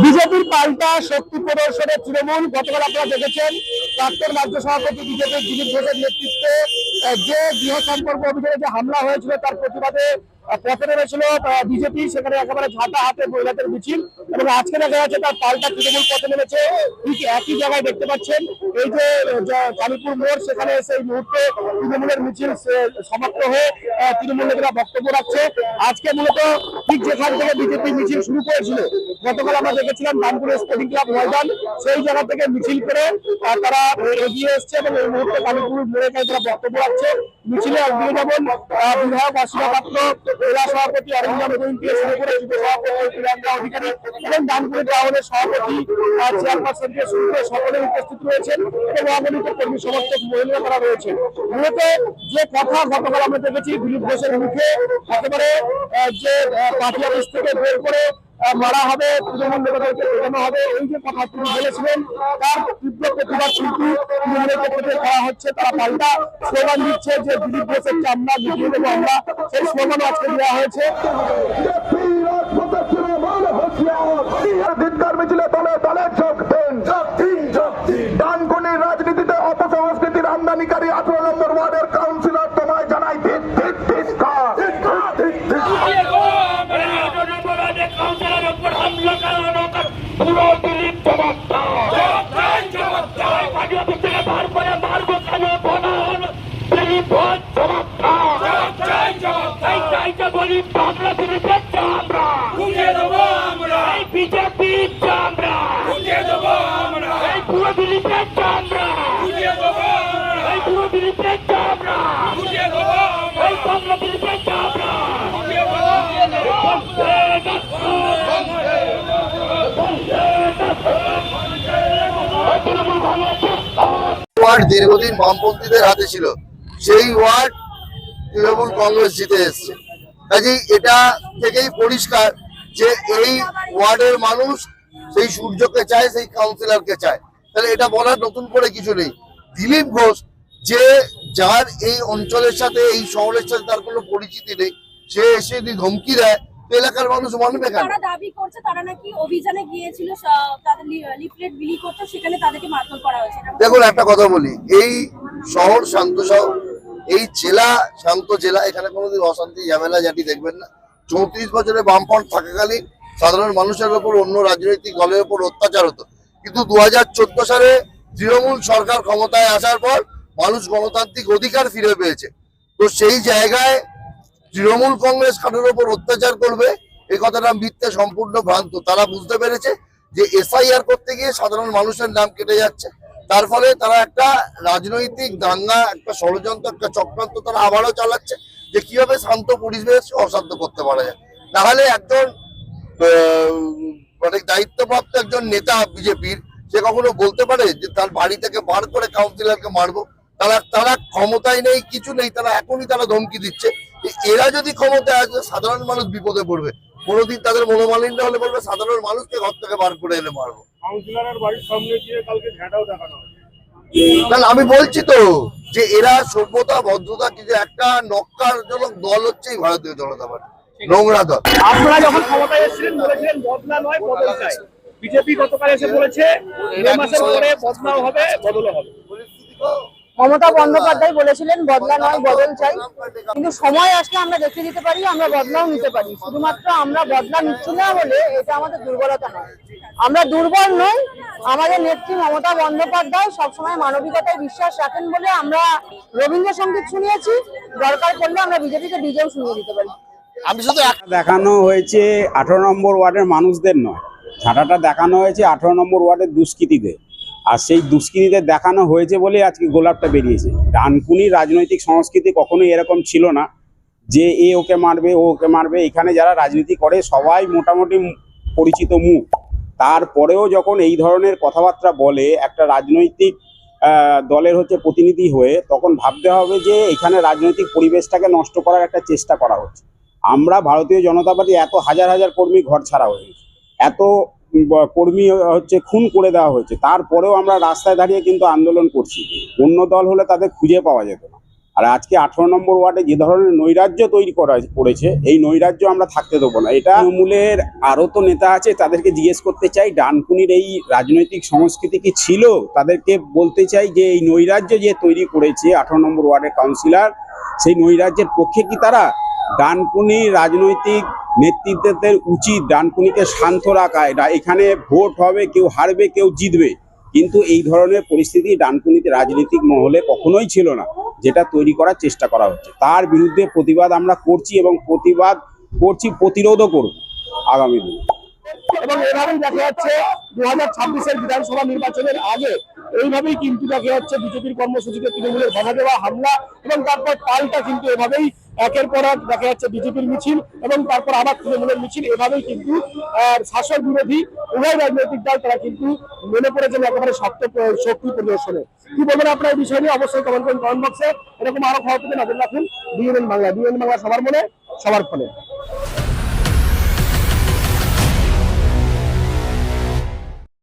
বিজেপির পাল্টা শক্তি প্রদর্শনে তৃণমূল গতকাল আপনারা দেখেছেন প্রাক্তন রাজ্য সভাপতি বিজেপির দিলীপ ঘোষের নেতৃত্বে যে গৃহ সম্পর্ক অভিযানে যে হামলা হয়েছিল তার প্রতিবাদে পথে নেমেছিল বিজেপি, সেখানে একেবারে ঝাঁটা হাতে মহিলাদের মিছিল, এবং আজকে দেখা যাচ্ছে তার পাল্টা তৃণমূল পথে নেমেছে। ঠিক একই জায়গায় দেখতে পাচ্ছেন এই যে কালীপুর মোড়, সেখানে এসে এই মুহূর্তে তৃণমূলের মিছিল সমাপ্ত হয়ে তৃণমূল নেতারা বক্তব্য রাখছে। আজকে মূলত ঠিক যেখান থেকে বিজেপি মিছিল শুরু করেছিল, গতকাল আমরা দেখেছিলাম বানপুরের স্পোর্টিং ক্লাব ময়দান, সেই জায়গা থেকে মিছিল করে তারা এগিয়ে এসছে এবং এই মুহূর্তে কালীপুর মোড়ে তারা বক্তব্য রাখছে। মিছিলে একদিকে যেমন বিধায়ক অসীমা পাত্র, জেলা সভাপতি অরিন্দম থেকে শুরু করে যুব সভাপতি প্রিয়াঙ্কা অধিকারী এবং বানপুর টাউনের সভাপতি চেয়ারপারসন থেকে শুরু করে সকলে উপস্থিত রয়েছেন এবং অগণিত কর্মী সমর্থক মহিলারা তারা রয়েছেন। মূলত যে কথা গতকাল আমরা দেখেছি দিলীপ ঘোষের মুখে, একেবারে যে পার্টি অফিস থেকে বের করে মারা হবে, তৃণমূল নেতাদেরকে পেটানো হবে, এই যে কথা তিনি বলেছিলেন তার তীব্র প্রতিবাদ কিন্তু তৃণমূলের পক্ষ থেকে করা হচ্ছে। তারা পাল্টা স্লোগান দিচ্ছে যে দিলীপ ঘোষের চামড়া মিটিয়ে দেবো আমরা, সেই স্লোগানও আজকে দেওয়া হয়েছে। রাজনীতিতে অপসংস্কৃতির আমদানিকারী 18 নম্বর ওয়ার্ডের কাউন্সিলর তোমায় জানাই ওয়ার্ড দীর্ঘদিন বামপন্থীদের হাতে ছিল, সেই ওয়ার্ড তৃণমূল কংগ্রেস জিতে এসছে। কাজেই এটা থেকেই পরিষ্কার যে এই ওয়ার্ডের মানুষ সেই সূর্যকে চায়, সেই কাউন্সিলরকে চায়। তাহলে এটা বলার নতুন করে কিছু নেই। দিলীপ ঘোষ যে যার এই অঞ্চলের সাথে, এই শহরের সাথে তার কোনো পরিচিতি নেই, সে এসে যদি ধমকি দেয় এলাকার মানুষ মানবে কেন? তারা দাবি করছে তারা নাকি অভিযানে গিয়েছিল, তাদের লিফলেট বিলি করতে, সেখানে তাদেরকে মারধর করা হয়েছে। দেখুন একটা কথা বলি, এই শহর শান্ত শহর, এই জেলা শান্ত জেলা, এখানে কোনোদিন অশান্তি ঝামেলা জাতি দেখবেন না। 34 বছরে বামফ্রন্ট থাকাকালীন সাধারণ মানুষের উপর অন্য রাজনৈতিক দলের উপর অত্যাচার হতো, কিন্তু 2014 সালে তৃণমূল সরকার ক্ষমতায় আসার পর মানুষ গণতান্ত্রিক অধিকার ফিরে পেয়েছে। তো সেই জায়গায় তৃণমূল কংগ্রেস কারোর উপর অত্যাচার করবে এই কথাটা মিথ্যে, সম্পূর্ণ ভ্রান্ত। তারা বুঝতে পেরেছে যে এসআইআর করতে গিয়ে সাধারণ মানুষের নাম কেটে যাচ্ছে, তার ফলে তারা একটা রাজনৈতিক দাঙ্গা, একটা ষড়যন্ত্র, একটা চক্রান্ত তারা আবারও চালাচ্ছে যে কিভাবে শান্ত পরিবেশ অশান্ত করতে পারা যায়। নাহলে একজন মানে দায়িত্বপ্রাপ্ত একজন নেতা বিজেপির, সে কখনো বলতে পারে যে তার বাড়ি থেকে বার করে কাউন্সিলরকে মারবো? তারা ক্ষমতায় নেই, কিছু নেই, তারা এখনই তারা ধমকি দিচ্ছে। এরা যদি ক্ষমতায় আসে সাধারণ মানুষ বিপদে পড়বে। কোনোদিন তাদের মনোমালিন্য হলে বলবে সাধারণ মানুষকে ঘর থেকে বার করে এনে মারবো। আমি বলছি তো যে এরা সভ্যতা ভদ্রতা কিছু একটা নক্কারজনক দল হচ্ছে ভারতীয় জনতা পার্টি, নোংরা দল। আপনারা যখন ক্ষমতায় এসেছিলেন বলেছিলেন বদলা নয় বদল চাই, বিজেপি গতকাল এসে বলেছে 2 মাসের পরে বদলাও হবে, বদলও হবে। মমতা বন্দ্যোপাধ্যায় বলেছিলেন বদলা নয় বদল চাই, কিন্তু সময় আসলে আমরা দেখে দিতে পারি, আমরা বদলাও নিতে পারি। শুধুমাত্র আমরা বদলা নিচ্ছি না বলে এটা আমাদের দুর্বলতা নয়, আমরা দুর্বল নই। আমাদের নেত্রী মমতা বন্দ্যোপাধ্যায় সবসময় মানবিকতায় বিশ্বাস রাখেন বলে আমরা রবীন্দ্রসঙ্গীত শুনিয়েছি, দরকার পড়লে আমরা বিজেপিকে ডিজেও শুনিয়ে দিতে পারি। আমি শুধু দেখানো হয়েছে 18 নম্বর ওয়ার্ডের মানুষদের নয়, ঝাঁটাটা দেখানো হয়েছে 18 নম্বর ওয়ার্ডের দুষ্কৃতীদের। আর সেই দুষ্কৃতীদের দেখানো হয়েছে বলে আজকে গোলাপটা বেরিয়েছে। ডানকুনি রাজনৈতিক সংস্কৃতি কখনোই এরকম ছিল না যে এ ওকে মারবে, ও ওকে মারবে। এখানে যারা রাজনীতি করে সবাই মোটামুটি পরিচিত মুখ। তারপরেও যখন এই ধরনের কথাবার্তা বলে একটা রাজনৈতিক দলের হচ্ছে প্রতিনিধি হয়ে, তখন ভাবতে হবে যে এখানে রাজনৈতিক পরিবেশটাকে নষ্ট করার একটা চেষ্টা করা হচ্ছে। আমরা ভারতীয় জনতা পার্টি এত হাজার হাজার কর্মী ঘর ছাড়া হয়েছে, এত কর্মী হচ্ছে খুন করে দেওয়া হয়েছে, তারপরেও আমরা রাস্তায় দাঁড়িয়ে কিন্তু আন্দোলন করছি। অন্য দল হলে তাদের খুঁজে পাওয়া যেত না। আর আজকে 18 নম্বর ওয়ার্ডে যে ধরনের নৈরাজ্য তৈরি করেছে, এই নৈরাজ্য আমরা থাকতে দেবো না। এটা তৃণমূলের আরো তো নেতা আছে, তাদেরকে জিজ্ঞেস করতে চাই ডানকুনির এই রাজনৈতিক সংস্কৃতি কি ছিল। তাদেরকে বলতে চাই যে এই নৈরাজ্য যে তৈরি করেছে 18 নম্বর ওয়ার্ডের কাউন্সিলর, সেই নৈরাজ্যের পক্ষে কি তারা? ডানকুনি রাজনৈতিক নেতৃত্বের উচিত ডানকুনিকে শান্ত রাখা। এখানে ভোট হবে, কেউ হারবে কেউ জিতবে, কিন্তু এই ধরনের পরিস্থিতি ডানকুনিতে রাজনৈতিক মহলে কখনোই ছিল না, যেটা তৈরি করার চেষ্টা করা হচ্ছে। তার বিরুদ্ধে প্রতিবাদ আমরা করছি এবং প্রতিরোধও করব আগামী দিনে। এবং এভাবেই দেখা যাচ্ছে 2026-এর বিধানসভা নির্বাচনের আগে এইভাবেই কিন্তু দেখা যাচ্ছে বিজেপির কর্মসূচিতে তৃণমূলের বাধা দেওয়া, হামলা এবং তারপর পাল্টা কিন্তু এভাবেই একের পর এক দেখা যাচ্ছে বিজেপির মিছিল এবং তারপর আবার তৃণমূলের মিছিল। এভাবেই কিন্তু শাসক বিরোধী উভয় রাজনৈতিক দল তারা কিন্তু মনে পড়েছেন একেবারে শক্ত শক্তি প্রদর্শনে। কি বলবেন আপনার এই বিষয় নিয়ে? অবশ্যই কমেন্ট করুন কমেন্ট বক্সে। এরকম আরো খবর পেতে নজর রাখুন ডিএনএন বাংলা। ডিএনএন বাংলা সবার মনে সবার ফোনে।